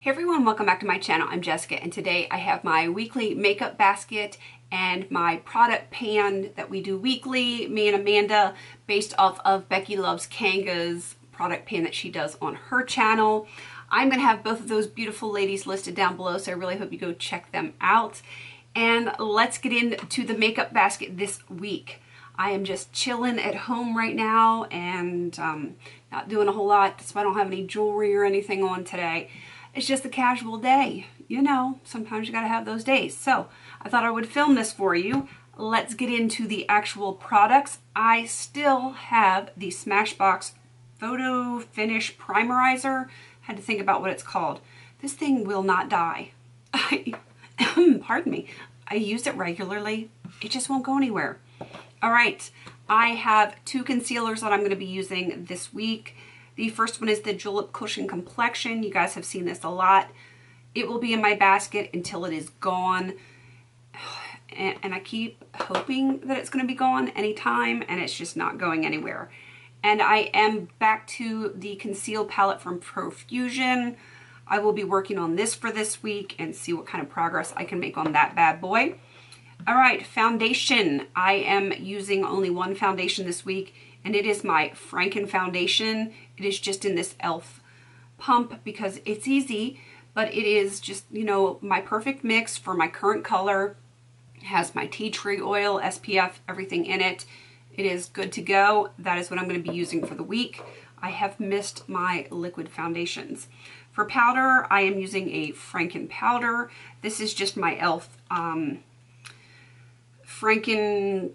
Hey everyone, welcome back to my channel. I'm Jessica and today I have my weekly makeup basket and my product pan that we do weekly, me and Amanda, based off of Becky Loves Kanga's product pan that she does on her channel. I'm going to have both of those beautiful ladies listed down below, so I really hope you go check them out. And let's get into the makeup basket this week. I am just chilling at home right now and not doing a whole lot. That's why I don't have any jewelry or anything on today. It's just a casual day. You know, sometimes you gotta have those days. So I thought I would film this for you. Let's get into the actual products. I still have the Smashbox Photo Finish Primerizer. Had to think about what it's called. This thing will not die. Pardon me. I use it regularly. It just won't go anywhere. All right, I have two concealers that I'm going to be using this week. The first one is the Julep Cushion Complexion. You guys have seen this a lot. It will be in my basket until it is gone. And I keep hoping that it's going to be gone anytime, and it's just not going anywhere. And I am back to the Conceal Palette from Profusion. I will be working on this for this week and see what kind of progress I can make on that bad boy. All right, foundation. I am using only one foundation this week, and it is my Franken foundation. It is just in this e.l.f. pump because it's easy, but it is just, you know, my perfect mix for my current color. It has my tea tree oil, SPF, everything in it. It is good to go. That is what I'm going to be using for the week. I have missed my liquid foundations. For powder, I am using a Franken powder. This is just my e.l.f. Franken,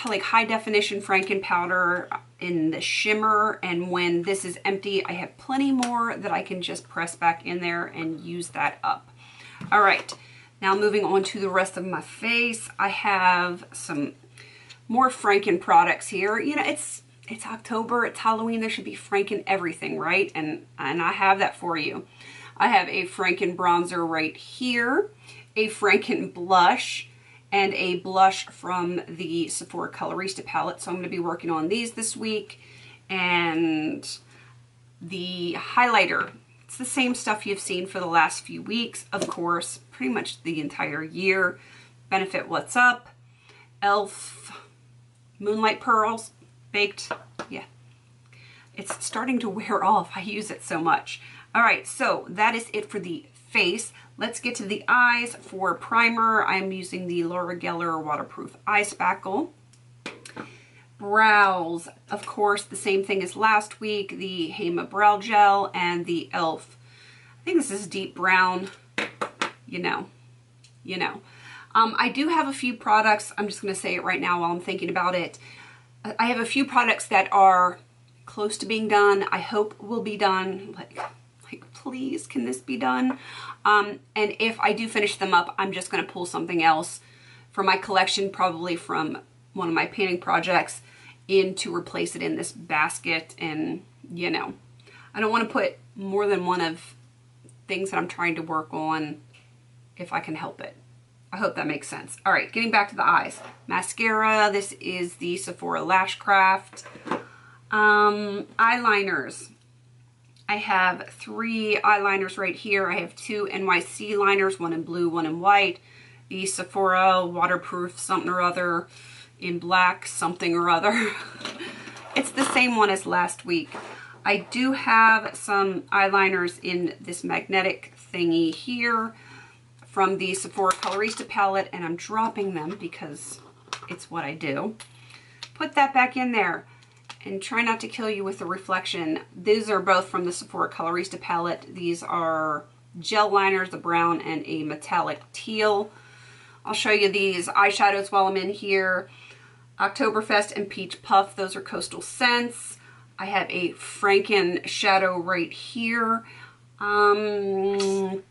like high definition Franken powder in the shimmer, and when this is empty I have plenty more that I can just press back in there and use that up. All right, now moving on to the rest of my face, I have some more Franken products here. You know, it's October, it's Halloween, there should be Franken everything, right? And I have that for you. I have a Franken bronzer right here, a Franken blush, and a blush from the Sephora Colorista palette. So I'm going to be working on these this week. And the highlighter, it's the same stuff you've seen for the last few weeks, of course, pretty much the entire year. Benefit What's Up, e.l.f. Moonlight Pearls, Baked, yeah. It's starting to wear off. I use it so much. All right, so that is it for the face. Let's get to the eyes. For primer, I'm using the Laura Geller Waterproof Eye Spackle. Brows, of course, the same thing as last week, the Hema Brow Gel and the e.l.f. I think this is deep brown, you know. I do have a few products, I'm just going to say it right now while I'm thinking about it. I have a few products that are close to being done, I hope will be done, like please, can this be done? And if I do finish them up, I'm just going to pull something else from my collection, probably from one of my painting projects, in to replace it in this basket. And, you know, I don't want to put more than one of things that I'm trying to work on if I can help it. I hope that makes sense. All right, getting back to the eyes. Mascara, this is the Sephora Lash Craft. Eyeliners. I have 3 eyeliners right here. I have 2 NYC liners, one in blue, one in white. The Sephora Waterproof something or other in black something or other. It's the same one as last week. I do have some eyeliners in this magnetic thingy here from the Sephora Colorista palette, and I'm dropping them because it's what I do. Put that back in there. And try not to kill you with the reflection. These are both from the Sephora Colorista palette. These are gel liners, a brown and a metallic teal. I'll show you these eyeshadows while I'm in here. Oktoberfest and Peach Puff, those are Coastal Scents. I have a Franken shadow right here. Paradise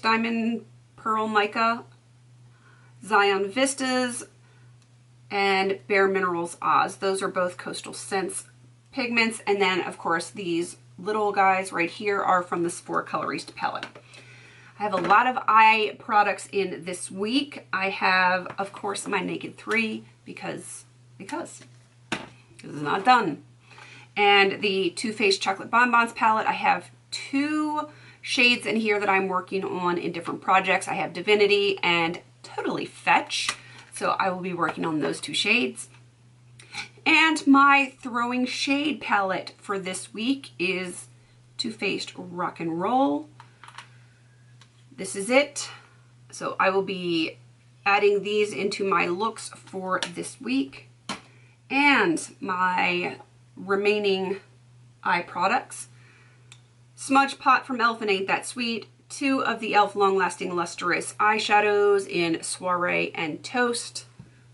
Diamond Pearl Mica. Zion Vistas. And Bare Minerals Oz. Those are both Coastal Scents pigments. And then, of course, these little guys right here are from the Sephora Colorista palette. I have a lot of eye products in this week. I have, of course, my Naked 3 because it's not done. And the Too Faced Chocolate Bonbons palette. I have two shades in here that I'm working on in different projects. I have Divinity and Totally Fetch. So I will be working on those two shades. And my throwing shade palette for this week is Too Faced Rock and Roll. This is it. So I will be adding these into my looks for this week. And my remaining eye products. Smudge Pot from e.l.f. and Ain't That Sweet. Two of the e.l.f. Long Lasting Lustrous eyeshadows in Soiree and Toast.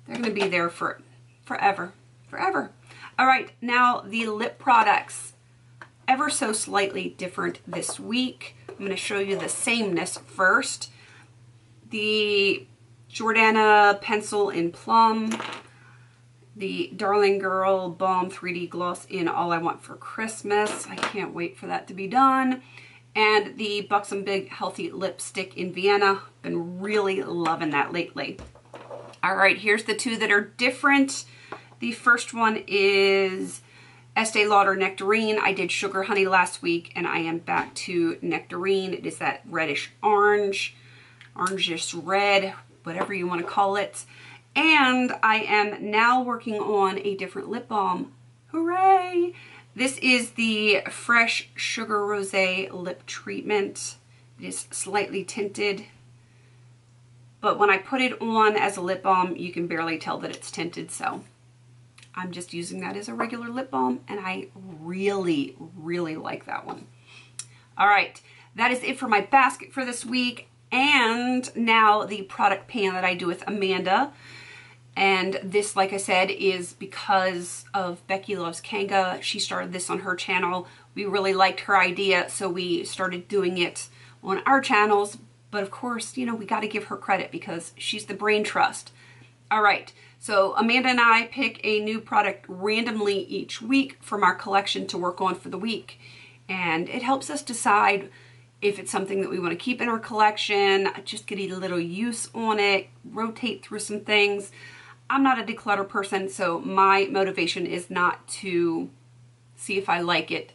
They're going to be there for forever. Forever. All right, now the lip products. Ever so slightly different this week. I'm going to show you the sameness first. The Jordana Pencil in Plum. The Darling Girl Balm 3D Gloss in All I Want for Christmas. I can't wait for that to be done. And the Buxom Big Healthy Lipstick in Vienna. Been really loving that lately. All right, here's the two that are different. The first one is Estee Lauder Nectarine. I did Sugar Honey last week, and I am back to Nectarine. It is that reddish orange, orangish red, whatever you want to call it. And I am now working on a different lip balm. Hooray! This is the Fresh Sugar Rosé Lip Treatment. It is slightly tinted, but when I put it on as a lip balm, you can barely tell that it's tinted, so I'm just using that as a regular lip balm, and I really, really like that one. All right, that is it for my basket for this week, and now the product pan that I do with Amanda. And this, like I said, is because of Becky Loves Kanga. She started this on her channel. We really liked her idea, so we started doing it on our channels. But of course, you know, we got to give her credit because she's the brain trust. All right, so Amanda and I pick a new product randomly each week from our collection to work on for the week. And it helps us decide if it's something that we want to keep in our collection, just get a little use on it, rotate through some things. I'm not a declutter person, so my motivation is not to see if I like it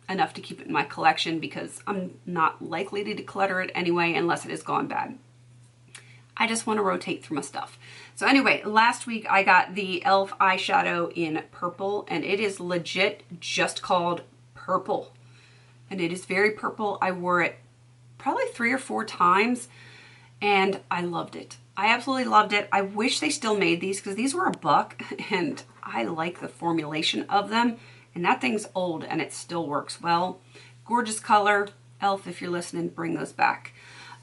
enough to keep it in my collection, because I'm not likely to declutter it anyway unless it has gone bad. I just want to rotate through my stuff. So anyway, last week I got the e.l.f. eyeshadow in purple, and it is legit just called purple. And it is very purple. I wore it probably 3 or 4 times, and I loved it. I absolutely loved it. I wish they still made these, because these were $1, and I like the formulation of them. And that thing's old, and it still works well. Gorgeous color. e.l.f., if you're listening, bring those back.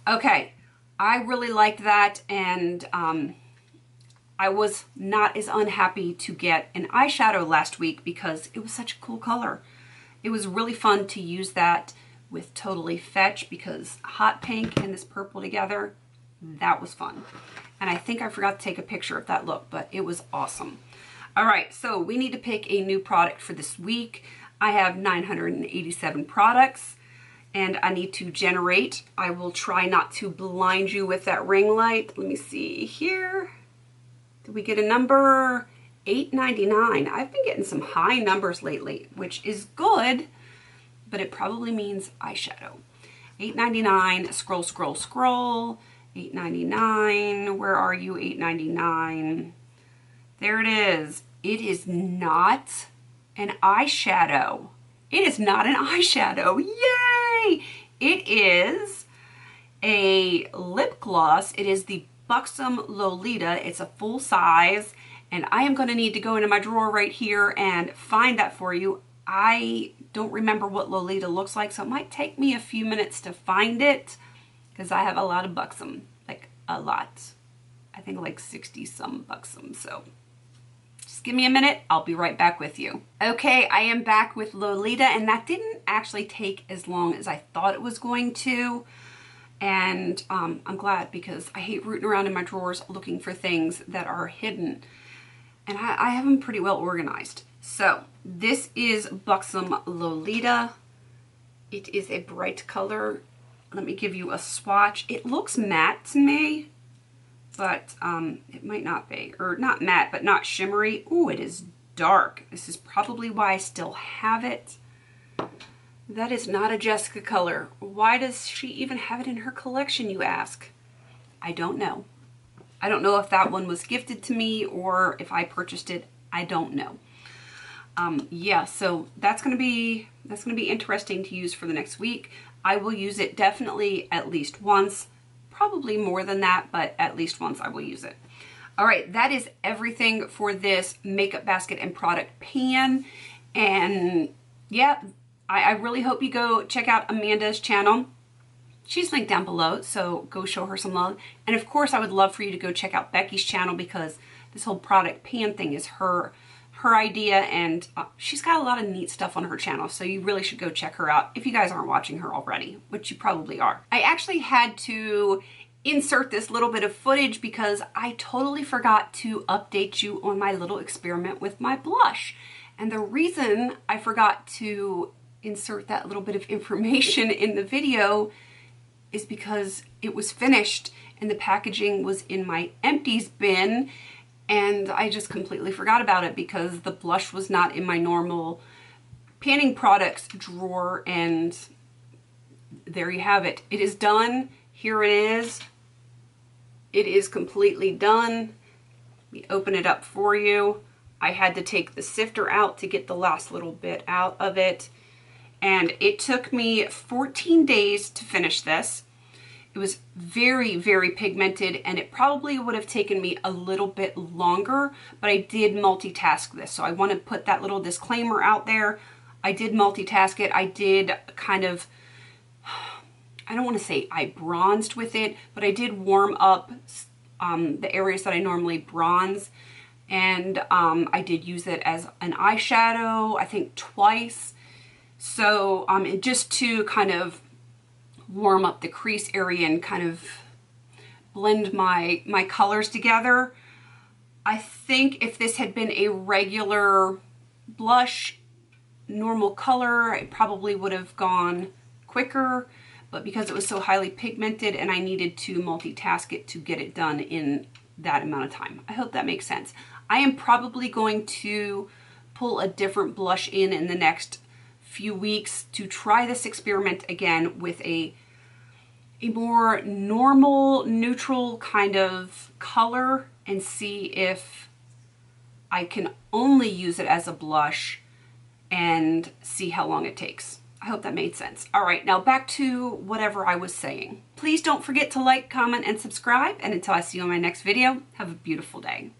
Okay, I really liked that, and I was not as unhappy to get an eyeshadow last week because it was such a cool color. It was really fun to use that with Totally Fetch, because hot pink and this purple together, that was fun. And I think I forgot to take a picture of that look, but it was awesome. All right, so we need to pick a new product for this week. I have 987 products, and I need to generate. I will try not to blind you with that ring light. Let me see here. Did we get a number? $8.99. I've been getting some high numbers lately, which is good, but it probably means eyeshadow. $8.99, scroll, scroll, scroll. $8.99, where are you? $8.99. There it is. It is not an eyeshadow. It is not an eyeshadow. Yay! It is a lip gloss. It is the Buxom Lolita. It's a full size, and I am going to need to go into my drawer right here and find that for you. I don't remember what Lolita looks like, so it might take me a few minutes to find it, because I have a lot of Buxom, like a lot. I think like 60 some Buxom, so just give me a minute. I'll be right back with you. Okay, I am back with Lolita, and that didn't actually take as long as I thought it was going to. And I'm glad, because I hate rooting around in my drawers looking for things that are hidden. And I have them pretty well organized. So this is Buxom Lolita. It is a bright color. Let me give you a swatch. It looks matte to me, but it might not be. Or not matte, but not shimmery. Ooh, it is dark. This is probably why I still have it. That is not a Jessica color. Why does she even have it in her collection, you ask? I don't know. I don't know if that one was gifted to me or if I purchased it. I don't know. Yeah, so that's gonna be interesting to use for the next week. I will use it definitely at least once, probably more than that, but at least once I will use it. All right, that is everything for this makeup basket and product pan. And yeah, I really hope you go check out Amanda's channel. She's linked down below, so go show her some love. And of course, I would love for you to go check out Becky's channel because this whole product pan thing is her idea, and she's got a lot of neat stuff on her channel, so you really should go check her out if you guys aren't watching her already, which you probably are. I actually had to insert this little bit of footage because I totally forgot to update you on my little experiment with my blush. And the reason I forgot to insert that little bit of information in the video is because it was finished and the packaging was in my empties bin, and I just completely forgot about it because the blush was not in my normal panning products drawer. And there you have it. It is done. Here it is. It is completely done. Let me open it up for you. I had to take the sifter out to get the last little bit out of it. And it took me 14 days to finish this. It was very, very pigmented, and it probably would have taken me a little bit longer, but I did multitask this. So I want to put that little disclaimer out there. I did multitask it. I did kind of, I don't want to say I bronzed with it, but I did warm up the areas that I normally bronze. And I did use it as an eyeshadow, I think twice. So just to kind of warm up the crease area and kind of blend my colors together. I think if this had been a regular blush, normal color, it probably would have gone quicker, but because it was so highly pigmented and I needed to multitask it to get it done in that amount of time. I hope that makes sense. I am probably going to pull a different blush in the next few weeks to try this experiment again with a more normal, neutral kind of color and see if I can only use it as a blush and see how long it takes. I hope that made sense. All right, now back to whatever I was saying. Please don't forget to like, comment, and subscribe. And until I see you in my next video, have a beautiful day.